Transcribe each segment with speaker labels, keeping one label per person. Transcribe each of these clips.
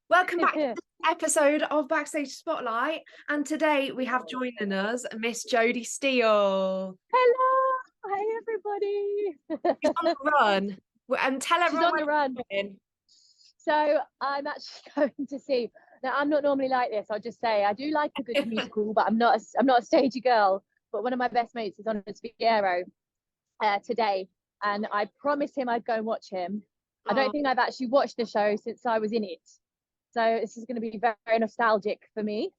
Speaker 1: Welcome back to this episode of Backstage Spotlight. And today we have joining us Miss Jodie Steele.
Speaker 2: Hello, hi everybody.
Speaker 1: She's on the run. And tell
Speaker 2: She's
Speaker 1: everyone
Speaker 2: on
Speaker 1: where
Speaker 2: the run.
Speaker 1: you're going.
Speaker 2: So I'm actually going to see. Now I'm not normally like this. I'll just say I do like a good musical, but I'm not a stagey girl. But one of my best mates is on a Figaro today, and I promised him I'd go and watch him. I don't think I've actually watched the show since I was in it, so this is going to be very, very nostalgic for me.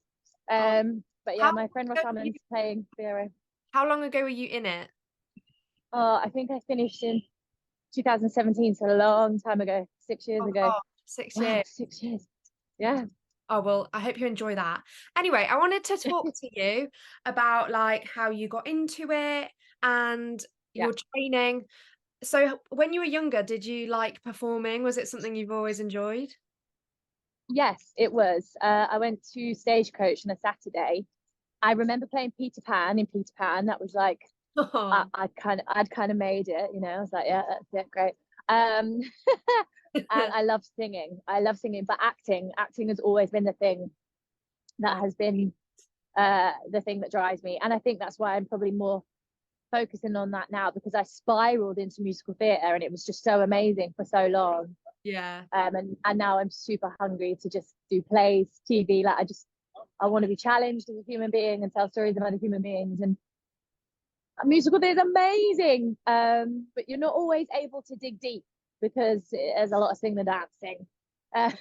Speaker 2: But yeah,
Speaker 1: How,
Speaker 2: my friend Ross Hammond's playing Figaro.
Speaker 1: how long ago were you in it?
Speaker 2: I think I finished in 2017, so a long time ago, 6 years
Speaker 1: Oh,
Speaker 2: ago.
Speaker 1: God, 6 years.
Speaker 2: Wow, 6 years. Yeah.
Speaker 1: Oh, well, I hope you enjoy that. Anyway, I wanted to talk to you about like how you got into it and
Speaker 2: Yeah.
Speaker 1: your training. So when you were younger, did you like performing? Was it something you've always enjoyed?
Speaker 2: Yes, it was. I went to Stagecoach on a Saturday. I remember playing Peter Pan in Peter Pan. That was like
Speaker 1: Oh.
Speaker 2: I'd kind of made it, you know. I was like, yeah, that's it, great. Um, and I love singing. I love singing, but acting has always been the thing that
Speaker 1: Oh,
Speaker 2: has been the thing that drives me. And I think that's why I'm probably more focusing on that now, because I spiraled into musical theatre and it was just so amazing for so long.
Speaker 1: yeah.
Speaker 2: And now I'm super hungry to just do plays, TV. Like I want to be challenged as a human being and tell stories of other human beings. And a musical theatre is amazing, but you're not always able to dig deep because there's a lot of singing and dancing. Uh,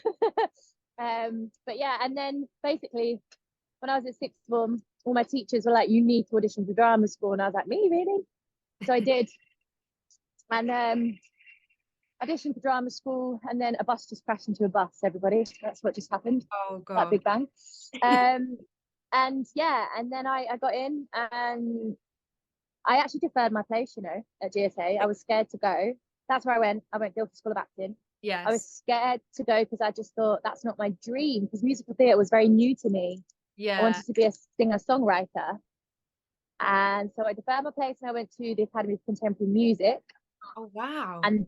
Speaker 2: but yeah, and then basically when I was at sixth form, all my teachers were like, "You need to audition for drama school," and I was like, "Me, really?" So I did, and auditioned for drama school, and then a bus just crashed into a bus. Everybody, that's what just happened.
Speaker 1: Oh
Speaker 2: That
Speaker 1: God.
Speaker 2: big bang. And yeah, and then I got in, and I actually deferred my place, at GSA. I was scared to go. That's where I went. I went Guildford School of Acting. I was
Speaker 1: Yes.
Speaker 2: scared to go because I just thought that's not my dream, because musical theatre was very new to me. I
Speaker 1: Yeah.
Speaker 2: wanted to be a singer-songwriter. And so I deferred my place and I went to the Academy of Contemporary Music.
Speaker 1: Oh wow.
Speaker 2: And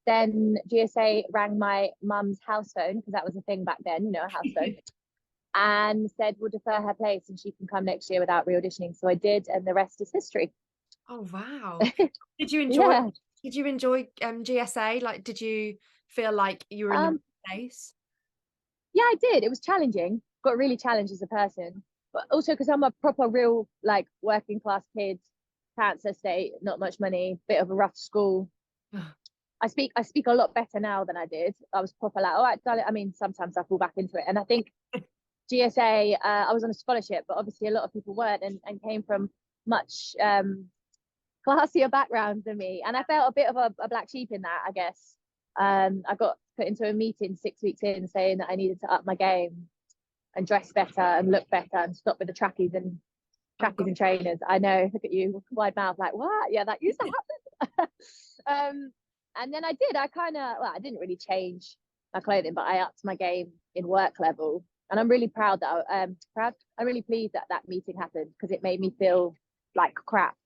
Speaker 2: then GSA rang my mum's house phone, because that was a thing back then, a house phone, and said, we'll defer her place and she can come next year without re-auditioning. So I did, and the rest is history.
Speaker 1: Oh wow. Did you enjoy
Speaker 2: Yeah.
Speaker 1: did you enjoy GSA? Like did you feel like you were in the right
Speaker 2: Um,
Speaker 1: place?
Speaker 2: yeah, I did. It was challenging. Got really challenged as a person, but also because I'm a proper, real, like, working class kid, cancer state, not much money, bit of a rough school. I speak a lot better now than I did. I was proper like, all right, darling. I mean, sometimes I fall back into it, and I think GSA, I was on a scholarship, but obviously a lot of people weren't, and came from much classier backgrounds than me, and I felt a bit of a black sheep in that, I guess. I got put into a meeting 6 weeks in saying that I needed to up my game and dress better and look better and stop with the
Speaker 1: Oh God.
Speaker 2: trackies and trainers. I know, look at you, wide mouth, like, what? Yeah, that used to happen. And then I did. I didn't really change my clothing, but I upped my game in work level. And I'm really proud that I'm really pleased that that meeting happened, because it made me feel like crap.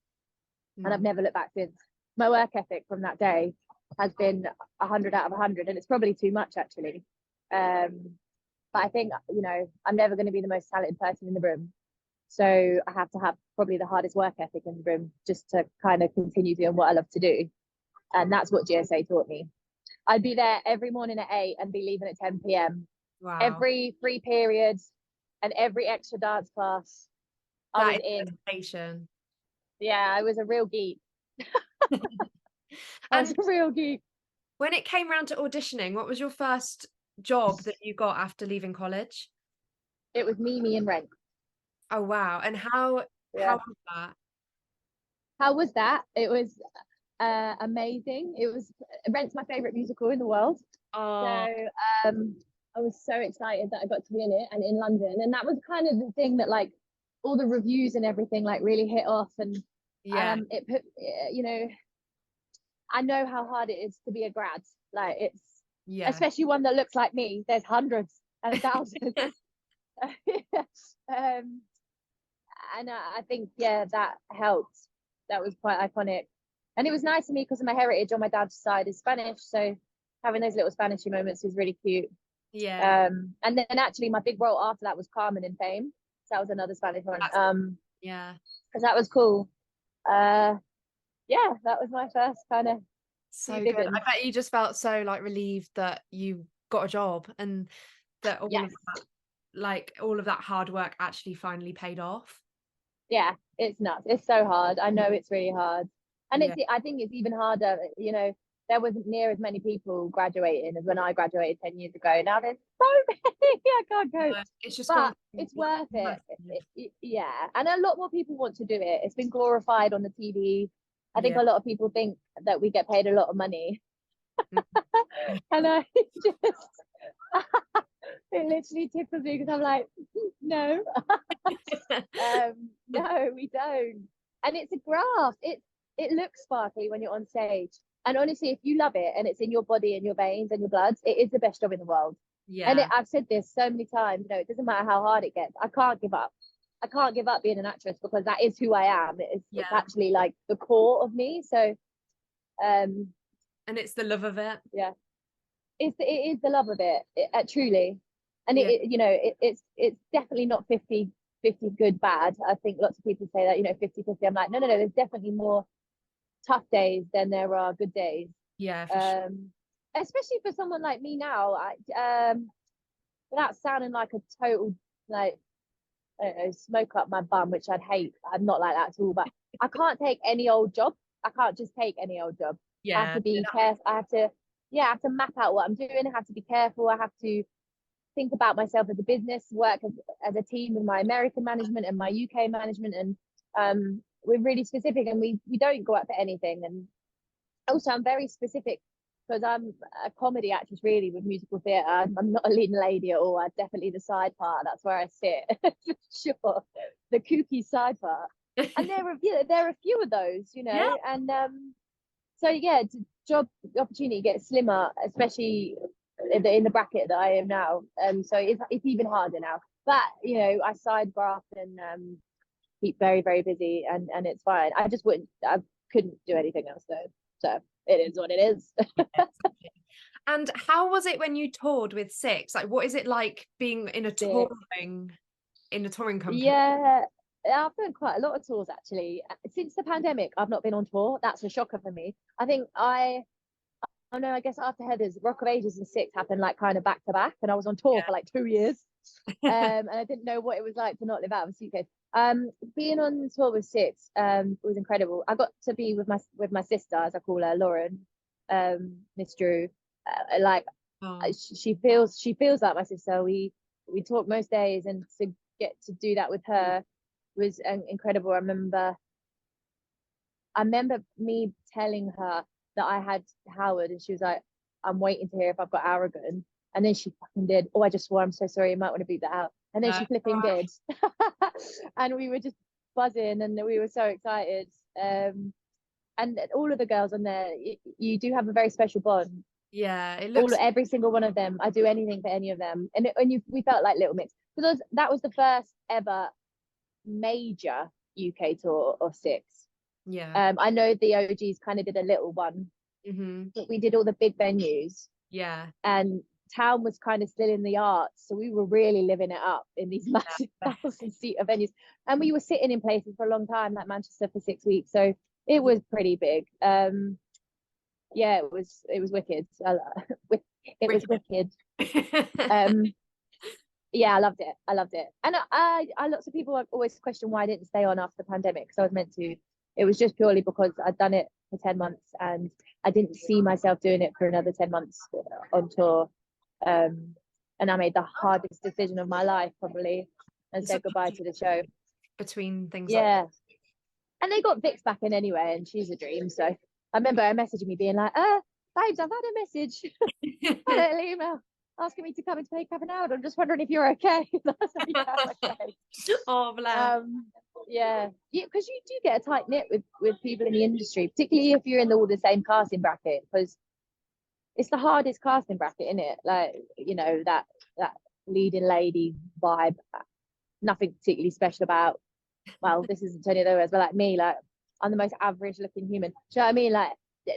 Speaker 2: And I've
Speaker 1: Mm.
Speaker 2: never looked back since. My work ethic from that day has been 100 out of 100, and it's probably too much, actually. But I think, I'm never going to be the most talented person in the room. So I have to have probably the hardest work ethic in the room just to kind of continue doing what I love to do. And that's what GSA taught me. I'd be there every morning at 8 and be leaving at 10 p.m.
Speaker 1: Wow.
Speaker 2: Every free period and every extra dance class I
Speaker 1: That
Speaker 2: was
Speaker 1: is
Speaker 2: in.
Speaker 1: dedication.
Speaker 2: Yeah, I was a real geek. I was
Speaker 1: And
Speaker 2: a real geek.
Speaker 1: when it came around to auditioning, what was your first job that you got after leaving college?
Speaker 2: It was Mimi and Rent.
Speaker 1: Oh wow. And how
Speaker 2: Yeah.
Speaker 1: was that?
Speaker 2: How was that? It was amazing. It was Rent's my favorite musical in the world. So
Speaker 1: Oh,
Speaker 2: I was so excited that I got to be in it and in London. And that was kind of the thing that, like, all the reviews and everything, like, really hit off. And
Speaker 1: yeah.
Speaker 2: it put, I know how hard it is to be a grad. Like, it's
Speaker 1: Yeah.
Speaker 2: especially one that looks like me. There's hundreds and thousands. um, and I think, yeah, that helped. That was quite iconic, and it was nice to me because of my heritage on my dad's side is Spanish, so having those little Spanishy moments was really cute.
Speaker 1: Yeah.
Speaker 2: And then actually my big role after that was Carmen in Fame. So that was another Spanish one.
Speaker 1: That's, yeah.
Speaker 2: Because that was cool. Uh, yeah, that was my first kind of few
Speaker 1: So
Speaker 2: big
Speaker 1: good. I
Speaker 2: ones.
Speaker 1: bet you just felt so like relieved that you got a job and that all of
Speaker 2: Yes.
Speaker 1: that, like all of that hard work actually finally paid off.
Speaker 2: Yeah, it's nuts. It's so hard. I know it's really hard. And
Speaker 1: Yeah.
Speaker 2: I think it's even harder, you know, there wasn't near as many people graduating as when I graduated 10 years ago. Now there's so many. I can't cope.
Speaker 1: It's just gone
Speaker 2: But it's worth it.
Speaker 1: massive.
Speaker 2: Yeah. And a lot more people want to do it. It's been glorified on the TV. I think
Speaker 1: Yeah.
Speaker 2: a lot of people think that we get paid a lot of money. And I just, it literally tickles me because I'm like, no, no, we don't. And it's a graft. It looks sparkly when you're on stage. And honestly, if you love it and it's in your body and your veins and your blood, it is the best job in the world. And
Speaker 1: Yeah.
Speaker 2: I've said this so many times, you know, it doesn't matter how hard it gets. I can't give up. I can't give up being an actress because that is who I am. It's
Speaker 1: Yeah.
Speaker 2: actually like the core of me. So um
Speaker 1: And it's the love of it.
Speaker 2: yeah, it is the love of it truly. And
Speaker 1: Yeah.
Speaker 2: you know, it's definitely not 50-50 good bad. I think lots of people say that, you know, 50-50. I'm like, no, there's definitely more tough days than there are good days.
Speaker 1: Yeah, for sure.
Speaker 2: um Especially for someone like me now. Without sounding like a total, like, I don't know, smoke up my bum, which I'd hate. I'm not like that at all, but I can't take any old job. I can't just take any old job. I have
Speaker 1: Yeah.
Speaker 2: to be careful. I have to map out what I'm doing. I have to be careful. I have to think about myself as a business, work as a team with my American management and my UK management. And we're really specific, and we don't go out for anything. And also, I'm very specific because I'm a comedy actress, really, with musical theatre. I'm not a leading lady at all. I'm definitely the side part. That's where I sit for sure. The kooky side part. And there are a few of those, you
Speaker 1: Yeah.
Speaker 2: know. And so yeah, job opportunity gets slimmer, especially in the bracket that I am now. So it's even harder now. But you know, I side graft and keep very very busy, and it's fine. I couldn't do anything else though. So it is what it is.
Speaker 1: And how was it when you toured with Six? Like, what is it like being
Speaker 2: Sick.
Speaker 1: in a touring company?
Speaker 2: Yeah, I've done quite a lot of tours actually. Since the pandemic, I've not been on tour. That's a shocker for me. I think I know, I guess after Heather's, Rock of Ages and Six happened like kind of back to back, and I was on tour for like 2 years. And I didn't know what it was like to not live out of a suitcase. Being on tour with Six was incredible. I got to be with my sister, as I call her, Lauren, Miss Drew. Like
Speaker 1: Oh,
Speaker 2: she feels like my sister. We talk most days, and to get to do that with her was incredible. I remember me telling her that I had Howard, and she was like, "I'm waiting to hear if I've got Aragon." And then she fucking did. Oh, I just swore. I'm so sorry. You might want to beat that out. And then
Speaker 1: no.
Speaker 2: she flipping did. And we were just buzzing, and we were so excited. And all of the girls on there, you do have a very special bond.
Speaker 1: Yeah, it looks
Speaker 2: Every single one of them. I do anything for any of them, we felt like little mix because that was the first ever major UK tour of Six.
Speaker 1: yeah.
Speaker 2: I know the OGs kind of did a little one, but we did all the big venues,
Speaker 1: Yeah.
Speaker 2: and town was kind of still in the arts, so we were really living it up in these massive 1,000-seater venues, and we were sitting in places for a long time, like Manchester for 6 weeks. So it was pretty big. Yeah, it was wicked. It was wicked. Um, yeah, I loved it. And I lots of people always question why I didn't stay on after the pandemic, because I was meant to. It was just purely because I'd done it for 10 months and I didn't see myself doing it for another 10 months on tour. And I made the hardest decision of my life probably, and said goodbye to the show.
Speaker 1: Between things like
Speaker 2: Yeah. And they got Vix back in anyway, and she's a dream. So I remember her messaging me being like, babes, I've had a message. I had an email asking me to come and take half an hour. I'm just wondering if you're okay. That's like, yeah, okay.
Speaker 1: Oh, bless.
Speaker 2: Yeah, because you do get a tight knit with people in the industry, particularly if you're in all the same casting bracket, because it's the hardest casting bracket, isn't it? Like, you know, that leading lady vibe. Nothing particularly special about. Well, this isn't any of those, but like me, like I'm the most average looking human. Do you know what I mean? Like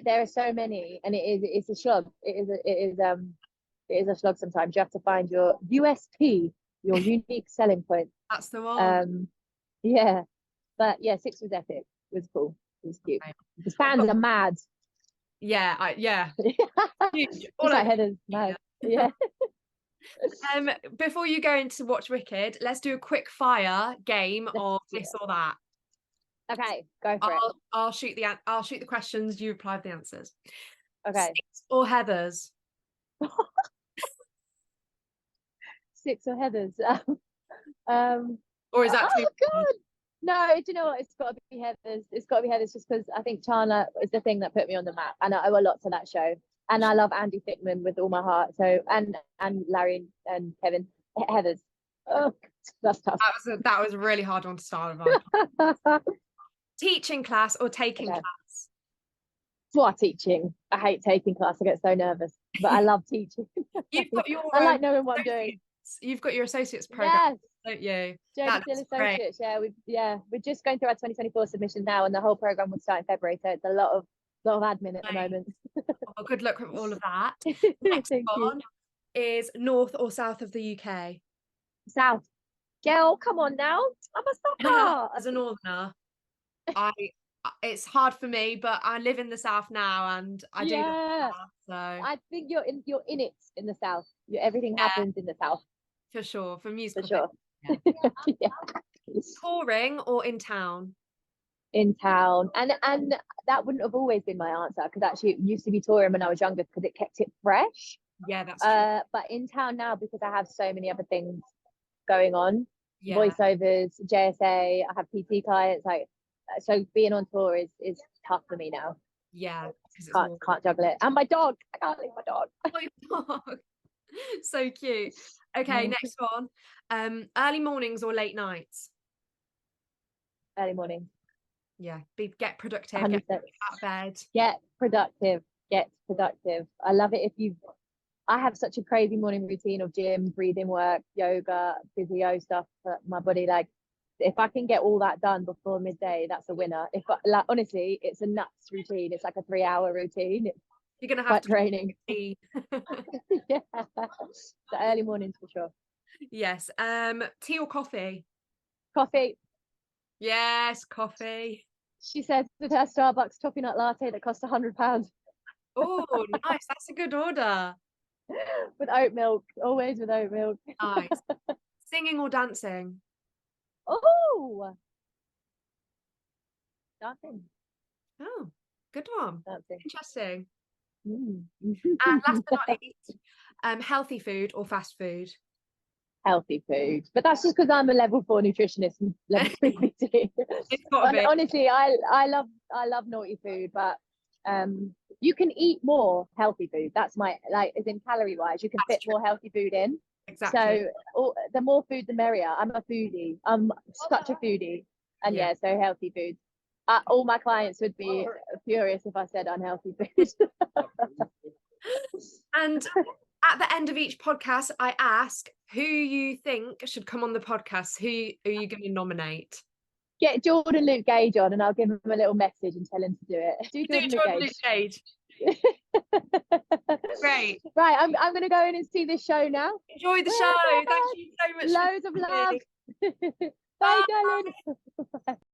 Speaker 2: there are so many, and it's a slog. It is It is a slog sometimes. You have to find your USP, your unique selling point.
Speaker 1: That's the one.
Speaker 2: Yeah, but yeah, 6 was epic. It was cool. It was cute.
Speaker 1: Okay.
Speaker 2: The fans are mad.
Speaker 1: Yeah. Huge. All
Speaker 2: Just like
Speaker 1: over
Speaker 2: Heather's mad. Yeah.
Speaker 1: Before you go into watch Wicked, let's do a quick fire game of
Speaker 2: Yeah.
Speaker 1: this or that.
Speaker 2: Okay, go for it.
Speaker 1: I'll shoot the questions, you reply with the answers.
Speaker 2: Okay.
Speaker 1: Six or Heathers?
Speaker 2: 6 or Heather's.
Speaker 1: Or is that too
Speaker 2: Oh God. No, do you know what? It's got to be Heather's. It's got to be Heather's just because I think Chandler is the thing that put me on the map, and I owe a lot to that show. And I love Andy Thickenham with all my heart. So and Larry and Kevin. Heather's. Oh, that's tough.
Speaker 1: that was a really hard one to start with. Teaching class or taking
Speaker 2: Okay.
Speaker 1: class?
Speaker 2: What teaching? I hate taking class. I get so nervous, but I love teaching.
Speaker 1: You've got your
Speaker 2: I like knowing what I'm doing.
Speaker 1: You've got your associates program,
Speaker 2: Yes.
Speaker 1: don't you?
Speaker 2: Jodie Steele Associates. We're just going through our 2024 submission now, and the whole program will start in February. So it's a lot of admin at the moment.
Speaker 1: Well, good luck with all of that. Next
Speaker 2: Thank
Speaker 1: one is north or south of the UK?
Speaker 2: South. Girl, come on now. I'm a sucker.
Speaker 1: As a northerner, it's hard for me, but I live in the south now, and I do love the south, so
Speaker 2: I think you're in it in the south. Everything happens in the south.
Speaker 1: For sure, for musical.
Speaker 2: For sure. Yeah.
Speaker 1: Touring or in town?
Speaker 2: In town, and that wouldn't have always been my answer, because actually it used to be touring when I was younger because it kept it fresh.
Speaker 1: Yeah, that's true.
Speaker 2: But in town now, because I have so many other things going on,
Speaker 1: Yeah.
Speaker 2: voiceovers, JSA, I have PT clients, like, so being on tour is tough for me now.
Speaker 1: Yeah,
Speaker 2: can't juggle it. And my dog, I can't leave my dog.
Speaker 1: My dog. So cute. Okay, next one. Early mornings or late nights?
Speaker 2: Early morning.
Speaker 1: Yeah, get productive,
Speaker 2: 100%.
Speaker 1: get out of bed.
Speaker 2: Get productive. I love it I have such a crazy morning routine of gym, breathing work, yoga, physio stuff for my body. Like, if I can get all that done before midday, that's a winner. Honestly, it's a nuts routine. It's like a 3-hour routine.
Speaker 1: You're gonna have to
Speaker 2: training. Yeah, the early mornings for sure.
Speaker 1: Yes. Tea or coffee?
Speaker 2: Coffee.
Speaker 1: Yes, coffee.
Speaker 2: She said with her Starbucks toffee nut latte that costs £100.
Speaker 1: Oh, nice. That's a good order.
Speaker 2: With oat milk, always with oat milk.
Speaker 1: Nice. Singing or dancing?
Speaker 2: Oh, dancing.
Speaker 1: Oh, good one.
Speaker 2: Dancing.
Speaker 1: Interesting.
Speaker 2: Mm.
Speaker 1: And last but not least, healthy food or fast food?
Speaker 2: Healthy food, but that's just because I'm a level 4 nutritionist and level 3 PT. Honestly, I love naughty food, but you can eat more healthy food. That's my, like, as in calorie wise, you can fit more healthy food in.
Speaker 1: Exactly.
Speaker 2: So the more food, the merrier. I'm a foodie. I'm such a foodie, and so healthy food. All my clients would be furious if I said unhealthy food.
Speaker 1: And at the end of each podcast, I ask who you think should come on the podcast. Who are you going to nominate?
Speaker 2: Get Jordan Luke Gage on, and I'll give him a little message and tell him to do it.
Speaker 1: Do Jordan Luke Gage. Great.
Speaker 2: Right, I'm going to go in and see this show now.
Speaker 1: Enjoy the show. Thank you so much.
Speaker 2: Loads of love. Bye, darling.